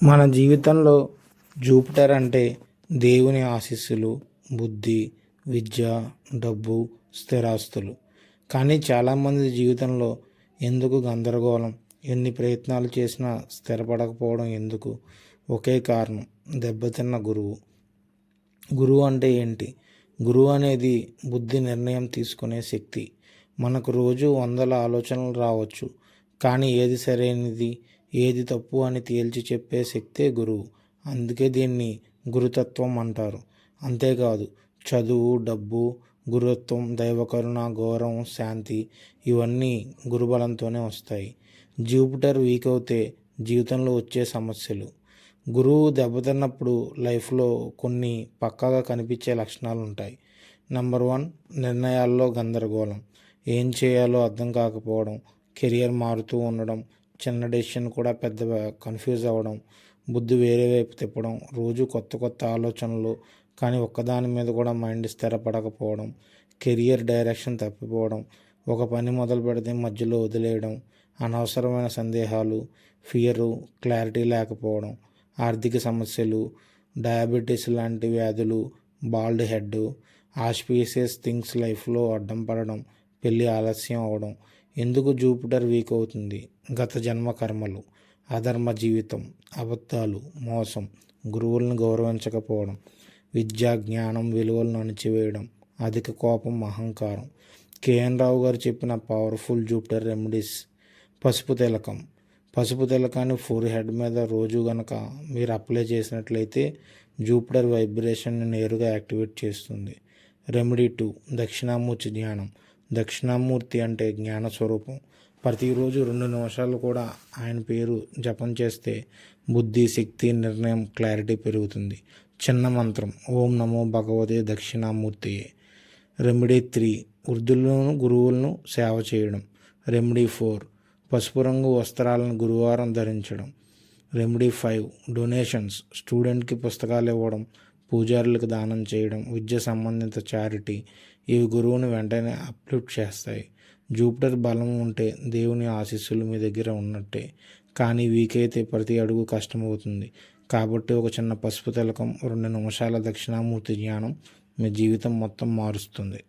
మన జీవితంలో జూపిటర్ అంటే దేవుని ఆశీస్సులు, బుద్ధి, విద్య, డబ్బు, స్థిరాస్తులు. కానీ చాలామంది జీవితంలో ఎందుకు గందరగోళం? ఎన్ని ప్రయత్నాలు చేసినా స్థిరపడకపోవడం ఎందుకు? ఒకే కారణం: దెబ్బతిన్న గురువు. గురువు అంటే ఏంటి? గురువు అనేది బుద్ధి నిర్ణయం తీసుకునే శక్తి. మనకు రోజు వందల ఆలోచనలు రావచ్చు, కానీ ఏది సరైనది, ఏది తప్పు అని తేల్చి చెప్పే శక్తే గురువు. అందుకే దీన్ని గురుతత్వం అంటారు. అంతేకాదు, చదువు, డబ్బు, గురుత్వం, దైవకరుణ, గౌరవం, శాంతి ఇవన్నీ గురుబలంతోనే వస్తాయి. జూపిటర్ వీక్ అవుతే జీవితంలో వచ్చే సమస్యలు. గురువు దెబ్బతిన్నప్పుడు లైఫ్లో కొన్ని పక్కాగా కనిపించే లక్షణాలు ఉంటాయి. నెంబర్ 1, నిర్ణయాల్లో గందరగోళం. ఏం చేయాలో అర్థం కాకపోవడం, కెరియర్ మారుతూ ఉండడం, చిన్న డెసిషన్ కూడా పెద్ద కన్ఫ్యూజ్ అవ్వడం, బుద్ధి వేరే వైపు తిప్పడం, రోజు కొత్త కొత్త ఆలోచనలు, కానీ ఒక్కదాని మీద కూడా మైండ్ స్థిరపడకపోవడం, కెరియర్ డైరెక్షన్ తప్పిపోవడం, ఒక పని మొదలు పెడితే మధ్యలో వదిలేయడం, అనవసరమైన సందేహాలు, ఫియరు, క్లారిటీ లేకపోవడం, ఆర్థిక సమస్యలు, డయాబెటీస్ లాంటి వ్యాధులు, బాల్డ్ హెడ్, ఆస్పీషియస్ థింగ్స్ లైఫ్లో అడ్డం పడడం, పెళ్ళి ఆలస్యం అవడం. ఎందుకు జూపిటర్ వీక్ అవుతుంది? గత జన్మ కర్మలు, అధర్మ జీవితం, అబద్ధాలు, మోసం, గురువులను గౌరవించకపోవడం, విద్యా జ్ఞానం విలువలను అణిచివేయడం, అధిక కోపం, అహంకారం. కేఎన్ రావు గారు చెప్పిన పవర్ఫుల్ జూపిటర్ రెమెడీస్. పసుపు తిలకం. పసుపు తిలకాన్ని ఫోర్ హెడ్ మీద రోజు గనక మీరు అప్లై చేసినట్లయితే జూపిటర్ వైబ్రేషన్ని నేరుగా యాక్టివేట్ చేస్తుంది. రెమెడీ 2, దక్షిణామూర్తి ధ్యానం. దక్షిణామూర్తి అంటే జ్ఞాన స్వరూపం. ప్రతిరోజు 2 నిమిషాలు కూడా ఆయన పేరు జపం చేస్తే బుద్ధి, శక్తి, నిర్ణయం, క్లారిటీ పెరుగుతుంది. చిన్న మంత్రం: ఓం నమో భగవతే దక్షిణామూర్తియే. రెమెడీ 3, వృద్ధులను, గురువులను సేవ చేయడం. రెమెడీ 4, పసుపు రంగు వస్త్రాలను గురువారం ధరించడం. Remedy 5, donations. స్టూడెంట్కి పుస్తకాలు ఇవ్వడం, పూజారులకు దానం చేయడం, విద్య సంబంధిత చారిటీ. ఇవి గురువుని వెంటనే అప్లిఫ్ట్ చేస్తాయి. జూపిటర్ బలం ఉంటే దేవుని ఆశీస్సులు మీ దగ్గర ఉన్నట్టే, కానీ వీక్ అయితే ప్రతి అడుగు కష్టమవుతుంది. కాబట్టి ఒక చిన్న పసుపు తిలకం, 2 నిమిషాల దక్షిణామూర్తి ధ్యానం మీ జీవితం మొత్తం మారుస్తుంది.